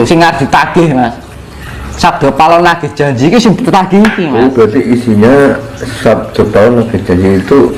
sing ditagih Mas. Sabda palon nagih janji iki sing ditagih iki Mas. Berarti isinya sabda palon nagih janji itu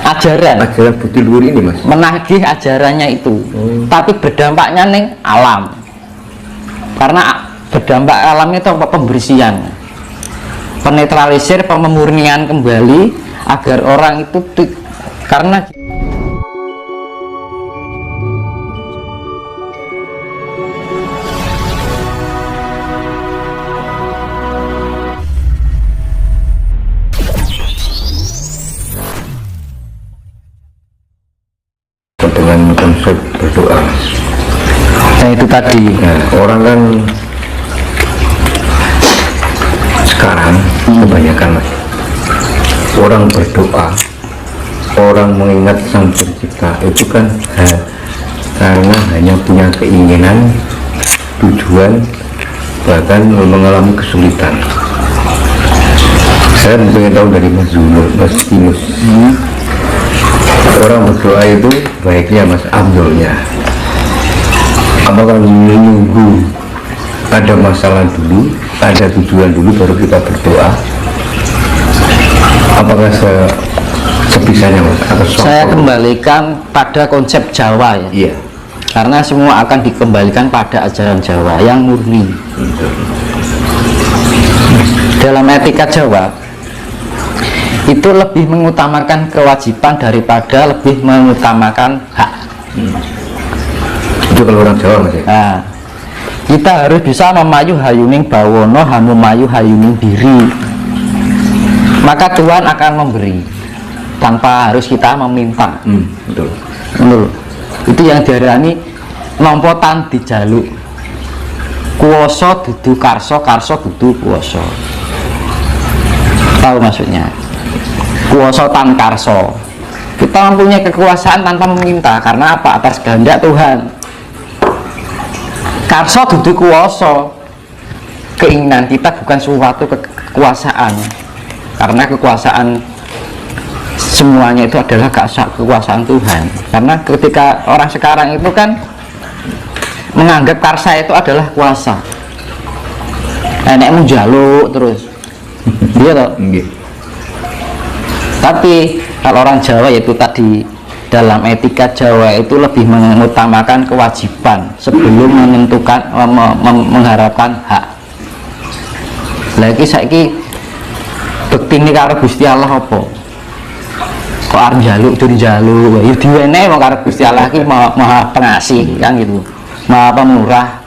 ajaran bukti luhur ini Mas. Menagih ajarannya itu. Tapi berdampaknya ning alam. Karena berdampak alamnya itu apa? Pembersihan, penetralisir, pemurnian kembali agar orang itu karena dengan konsep berdoa. Nah itu tadi. Nah, orang kan sekarang kebanyakan Mas, orang berdoa, orang mengingat Sang Pencipta itu kan karena hanya punya keinginan, tujuan, bahkan mengalami kesulitan. Saya ingin tahu dari Mas Zuno, Mas Kinus, orang berdoa itu baiknya Mas Abdulnya, apakah menunggu ada masalah dulu, ada tujuan dulu baru kita berdoa? Apakah sebisanya Mas? Saya kembalikan pada konsep Jawa ya. Iya. Karena semua akan dikembalikan pada ajaran Jawa yang murni. Dalam etika Jawa itu lebih mengutamakan kewajiban daripada lebih mengutamakan hak. Itu kalau orang Jawa Mas ya? Nah, kita harus bisa memayu hayuning bawono hamu mayu hayuning diri, maka Tuhan akan memberi tanpa harus kita meminta. Betul. Betul. Itu yang diarani nompotan dijaluk, kuoso dudu karso, karso dudu kuoso. Tahu maksudnya? Kuoso tan karso, kita mempunyai kekuasaan tanpa meminta. Karena apa? Atas kehendak Tuhan. Karso dudu kuoso, keinginan kita bukan suatu kekuasaan, karena kekuasaan semuanya itu adalah kekuasaan Tuhan. Karena ketika orang sekarang itu kan menganggap karsa itu adalah kuasa, nenek menjaluk terus dia toh. Tapi kalau orang Jawa yaitu tadi, dalam etika Jawa itu lebih mengutamakan kewajiban sebelum menentukan mengharapkan hak. Lagi saiki bekti ini karo Gusti Allah apa? Kok arep njaluk duri njaluk, ya diwene wong karo Gusti Allah iki maha pengasih kan gitu. Maha pemurah.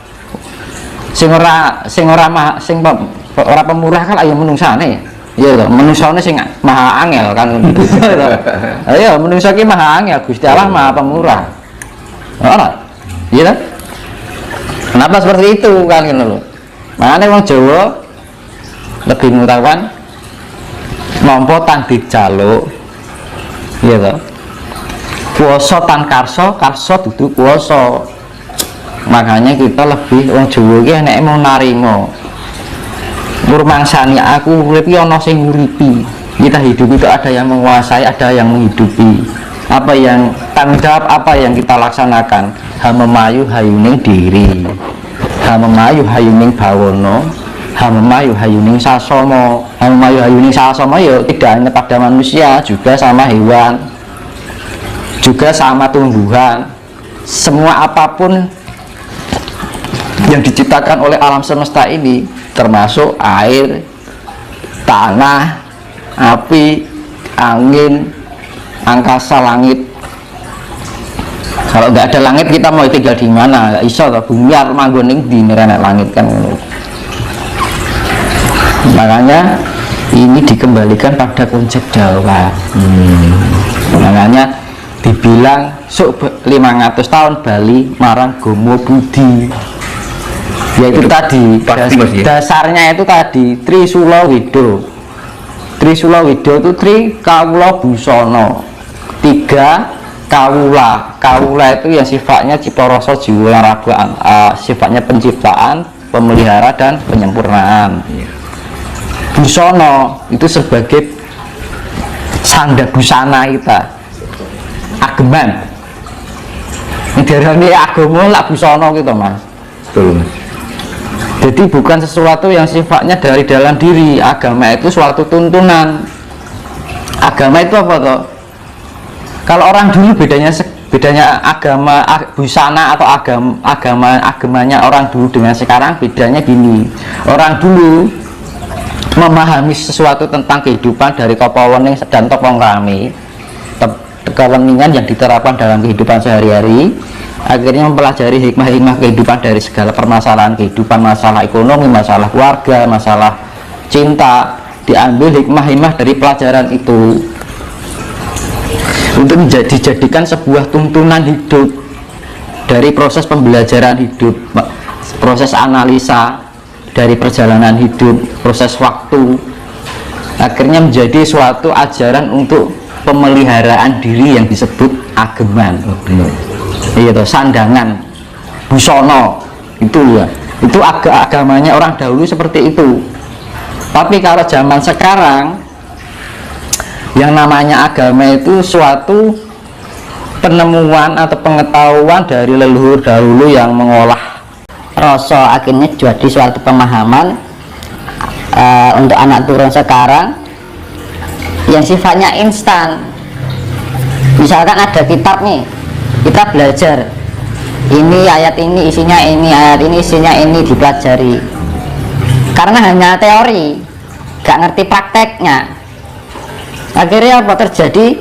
Sing ora pemurah kan ayo menungsane. Iya toh, menungsane sing maha angel kan. Ayo menungsa ki maha angel, Gusti Allah maha pemurah. Ora? Iya kan? Kenapa seperti itu kan gitu loh. Makanya wong Jawa lebih mengutamakan nompo tan dijaluk. Iya toh. Kuoso tan karso, karso dudu kuoso. Makanya kita lebih wong Jawa ki nek mau narimo. Murmangsani aku urip ana sing nguripi. Kita hidup itu ada yang menguasai, ada yang menghidupi. Apa yang tanggung jawab, apa yang kita laksanakan. Hamemayu hayuning diri, hamemayu hayuning bawono, hamemayu hayuning sasomo. Hamemayu hayuning sasomo ya tidak hanya pada manusia, juga sama hewan, juga sama tumbuhan. Semua apapun yang diciptakan oleh alam semesta ini, termasuk air, tanah, api, angin, angkasa, langit. Kalau nggak ada langit kita mau tinggal di mana? Nggak iso toh, bumi arep manggon ning ndi nek langit kan. Makanya ini dikembalikan pada konsep Jawa. Makanya dibilang sok 500 tahun Bali marang Gomo Budi. Yaitu tadi dasarnya itu tadi Trisula Wido. Trisula Wido itu Tri Kawula Busana, 3 Kawula. Kawula itu yang sifatnya cipta rasa jiwa ragaan, sifatnya penciptaan, pemelihara dan penyempurnaan. Busana itu sebagai sanda busana kita, ageman. Ini agama lah busana gitu Mas. Betul Mas. Jadi bukan sesuatu yang sifatnya dari dalam diri. Agama itu suatu tuntunan. Agama itu apa toh? Kalau orang dulu bedanya agama busana atau agamanya orang dulu dengan sekarang bedanya gini. Orang dulu memahami sesuatu tentang kehidupan dari Topowening dan Topongkrami, keweningan yang diterapkan dalam kehidupan sehari-hari, akhirnya mempelajari hikmah-hikmah kehidupan dari segala permasalahan kehidupan, masalah ekonomi, masalah keluarga, masalah cinta, diambil hikmah-hikmah dari pelajaran itu untuk dijadikan sebuah tuntunan hidup dari proses pembelajaran hidup, proses analisa dari perjalanan hidup, proses waktu, akhirnya menjadi suatu ajaran untuk pemeliharaan diri yang disebut ageman. Itu sandangan busono itu ya, itu agamanya orang dahulu seperti itu. Tapi kalau zaman sekarang yang namanya agama itu suatu penemuan atau pengetahuan dari leluhur dahulu yang mengolah rasa, akhirnya jadi suatu pemahaman untuk anak turun sekarang yang sifatnya instan. Misalkan ada kitab nih, kita belajar ini ayat ini isinya ini, ayat ini isinya ini, dipelajari karena hanya teori, gak ngerti prakteknya. Akhirnya apa terjadi?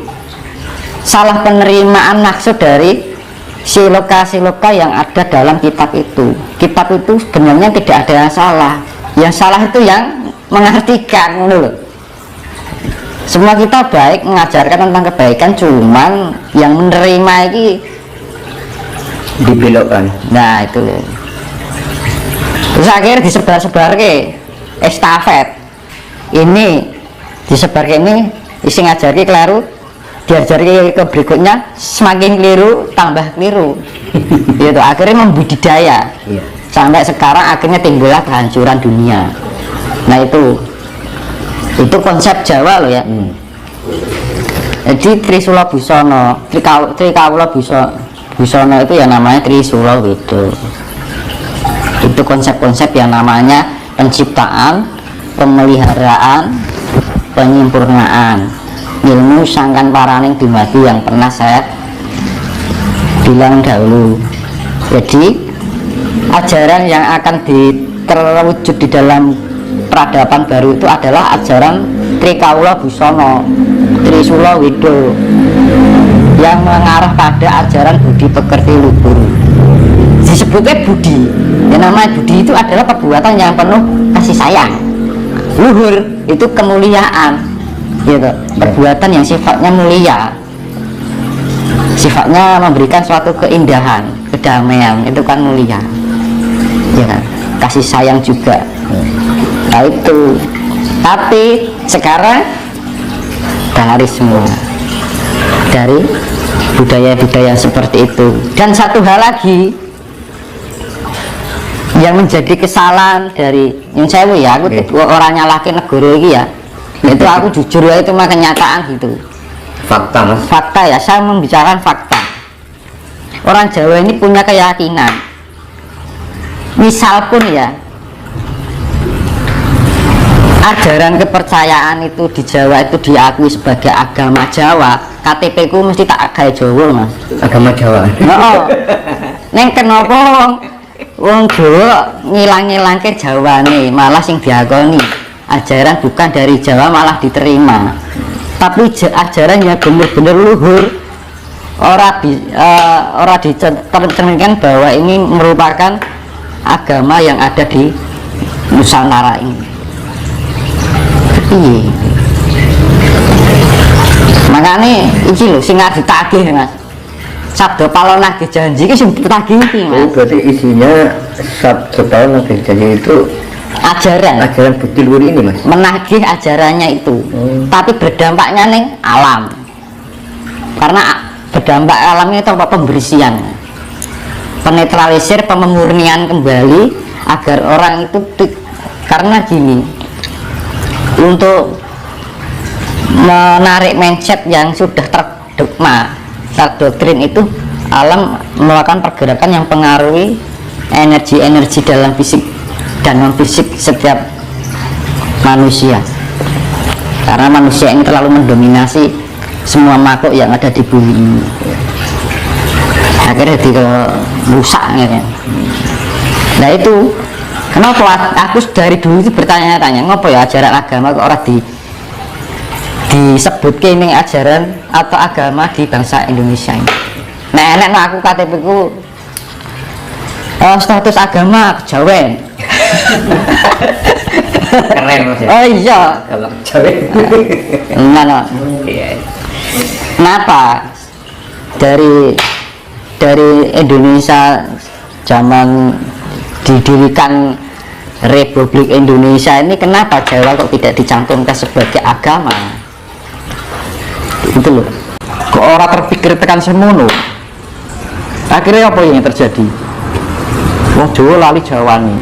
Salah penerimaan maksud dari siloka-siloka yang ada dalam kitab itu. Kitab itu sebenarnya tidak ada yang salah. Yang salah itu yang mengartikan dulu. Semua kita baik mengajarkan tentang kebaikan, cuman yang menerima ini dibelokkan. Nah itu. Terus akhirnya disebar-sebar ke estafet. Ini disebar ke ini, isi ngajari keliru, diajari ke berikutnya, semakin keliru tambah keliru. Itu akhirnya membudidaya. Sampai sekarang akhirnya timbullah kehancuran dunia. Nah itu konsep Jawa loh ya. Jadi Trisula Busana, Trikawula Busana itu ya namanya Trisula gitu. Itu konsep-konsep yang namanya penciptaan, pemeliharaan, penyempurnaan ilmu sangkan paraning dumadi yang pernah saya bilang dahulu. Jadi ajaran yang akan terwujud di dalam peradaban baru itu adalah ajaran Trikawula Busana, Trisula Wido, yang mengarah pada ajaran budi pekerti luhur. Disebutnya budi, yang namanya budi itu adalah perbuatan yang penuh kasih sayang. Luhur itu kemuliaan, gitu. Perbuatan yang sifatnya mulia, sifatnya memberikan suatu keindahan, kedamaian, itu kan mulia, ya kan? Kasih sayang juga. Nah itu. Tapi sekarang dari semua dari budaya-budaya seperti itu. Dan satu hal lagi yang menjadi kesalahan dari yang saya ya, aku orang nyalakin negara ini ya, itu aku jujur ya, itu mah kenyataan gitu, fakta mas. Fakta ya, saya membicarakan fakta. Orang Jawa ini punya keyakinan, misal pun ya ajaran kepercayaan itu di Jawa itu diakui sebagai agama Jawa, KTP ku mesti tak agama Jawa mas. Agama Jawa. No, neng kenapa wong Jawa ngilang-ngilangke Jawane, malah sing diakoni ajaran bukan dari Jawa malah diterima. Tapi ajaran yang bener-bener luhur, ora dicerminkan bahwa ini merupakan agama yang ada di Nusantara ini. Iya. Makanya iki lho sing ditagih mas. Sabda palon nagih janji iki sing ditagih iki mas. Oh, berarti isinya sabda palon nagih janji itu ajaran bukti luhur ini mas. Menagih ajarannya itu. Tapi berdampaknya ning alam. Karena berdampak alamnya itu apa? Pembersihan, penetralisir, pemurnian kembali agar orang itu karena gini, untuk menarik mindset yang sudah terdogma, terdoktrin itu alam melakukan pergerakan yang pengaruhi energi-energi dalam fisik dan non fisik setiap manusia, karena manusia ini terlalu mendominasi semua makhluk yang ada di bumi ini. Akhirnya rusak ya. Nah itu kenapa aku dari dulu itu bertanya-tanya, ngapa ya ajaran agama kok orang disebut ini ajaran atau agama di bangsa Indonesia ini. Nah aku KTP ku status agama kejawen. Keren Mas ya? Oh iya, Kalau kejawen. nah. Kenapa dari Indonesia zaman didirikan Republik Indonesia ini, kenapa Jawa kok tidak dicantumkan sebagai agama? Itu loh, Kok orang terpikir tekan semono? Akhirnya apa yang terjadi? Wong Jawa lali Jawani.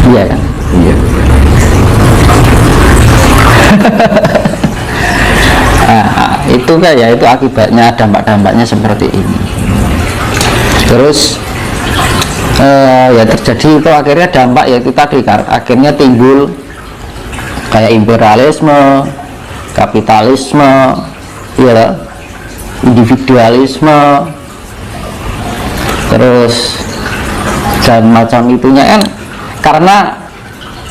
Iya kan? Iya. Nah, itu kan ya, itu akibatnya, dampak-dampaknya seperti ini. Terus ya terjadi itu akhirnya dampak yaitu tadi akhirnya timbul kayak imperialisme, kapitalisme, ya, individualisme, terus dan macam itunya kan, karena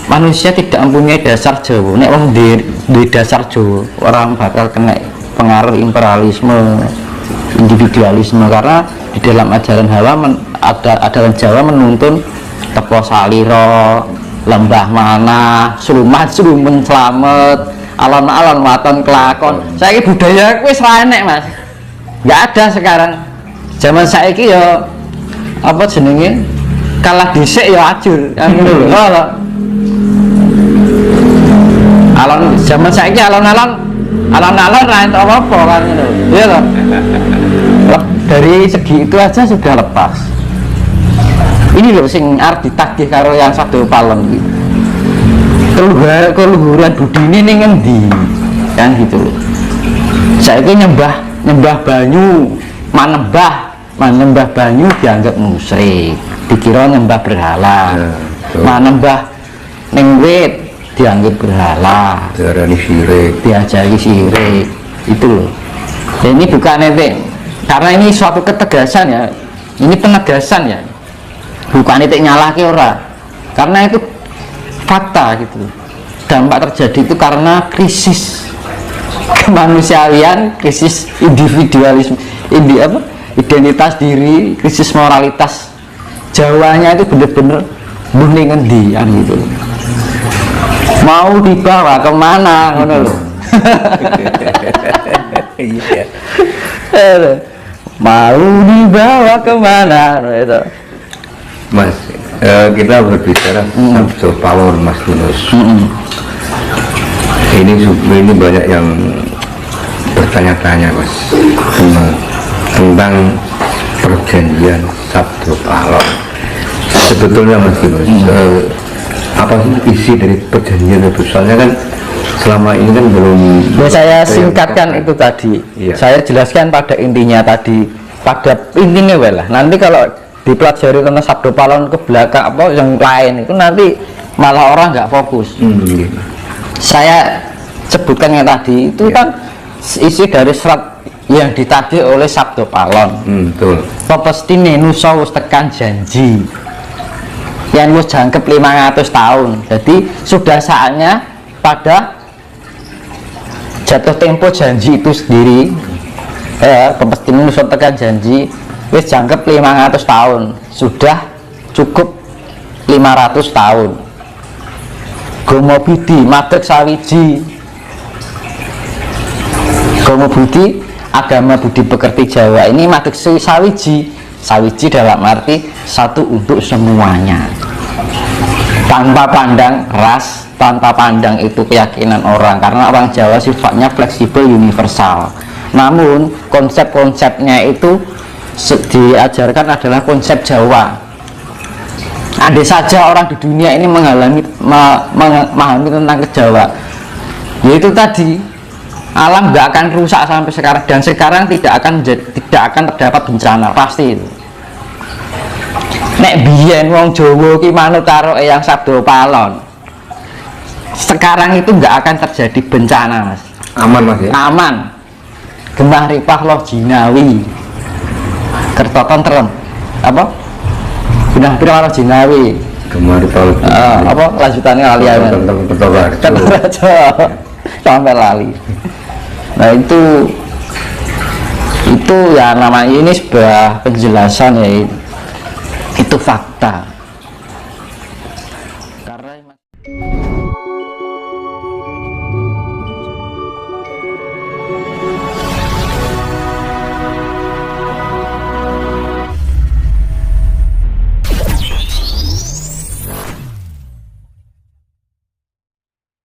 manusia tidak mempunyai dasar Jawa. Nek wong di dasar Jawa orang bakal kena pengaruh imperialisme, individualisme, karena di dalam ajaran ajaran Jawa menuntun tepo saliro, lembah mana, slumat slumen slamet, alon-alon waton kelakon. Saiki budaya wis ra enek Mas, nggak ada sekarang. Zaman saiki ya apa jenenge, kalah dhisik ya ajur kan ngono lho. Alon zaman saiki alon-alon ra entuk apa-apa kan ngono. Iya toh? Dari segi itu aja sudah lepas. Ini loh sing arep ditagih karo yang Sabdo Palem gitu. Keluhuran budi ini ning endi? Kan gitu loh. Saiki nyembah banyu, manembah banyu dianggap musyrik, dikira nyembah berhala. Manembah ning wit dianggap berhala, Diarani sirik. diajari sirik. Itu loh. Dan ini bukan ente, karena ini suatu ketegasan ya, ini penegasan ya, bukan ente nyalahke ora, karena itu fakta gitu. Dampak terjadi itu karena krisis kemanusiaan, krisis individualisme, identitas diri, krisis moralitas. Jawanya itu bener-bener bunyi ngendi gitu. Mau dibawa kemana ngono lho. Iya. Mau dibawa kemana itu. Mas, kita berbicara Sabdo Palem Mas Yunus. Ini banyak yang bertanya-tanya Mas tentang perjanjian Sabdo Palem. Sebetulnya Mas Yunus, apa sih isi dari perjanjian itu? Soalnya kan selama ini kan belum. Saya singkatkan itu tadi. Iya. Saya jelaskan pada intinya tadi. Pada intinya lah. Nanti kalau dipelajari tentang Sabdo Palem ke belakang apa yang lain itu nanti malah orang nggak fokus. Gitu. Saya sebutkan yang tadi itu kan isi dari serat yang ditagih oleh Sabdo Palem. Betul. Pepestine nusa wis tekan janji yang wis jangkep 500 tahun. Jadi sudah saatnya pada jatuh tempo janji itu sendiri, pepestine nusa tekan janji wis jangkep 500 tahun, sudah cukup 500 tahun. Gomo Budi madeg sawiji, Gomo Budi agama budi pekerti Jawa ini madeg sawiji dalam arti satu untuk semuanya, tanpa pandang ras, tanpa pandang itu keyakinan orang, karena orang Jawa sifatnya fleksibel, universal. Namun konsep-konsepnya itu diajarkan adalah konsep Jawa. Andai saja orang di dunia ini memahami tentang kejawa, yaitu tadi alam nggak akan rusak sampai sekarang, dan sekarang tidak akan terdapat bencana, pasti itu. nek biyen wong Jawa ki manut karo Eyang Sabdo Palon, sekarang itu nggak akan terjadi bencana, Mas. Aman Mas ya. Aman. Gemah ripah loh jinawi. Kerto tentrem. Apa? Genah pira loh jinawi. Kemarin kalau Apa lanjutannya lali ya. Raja. Sampai lali. Nah itu ya namanya ini sebuah penjelasan ya, itu fakta.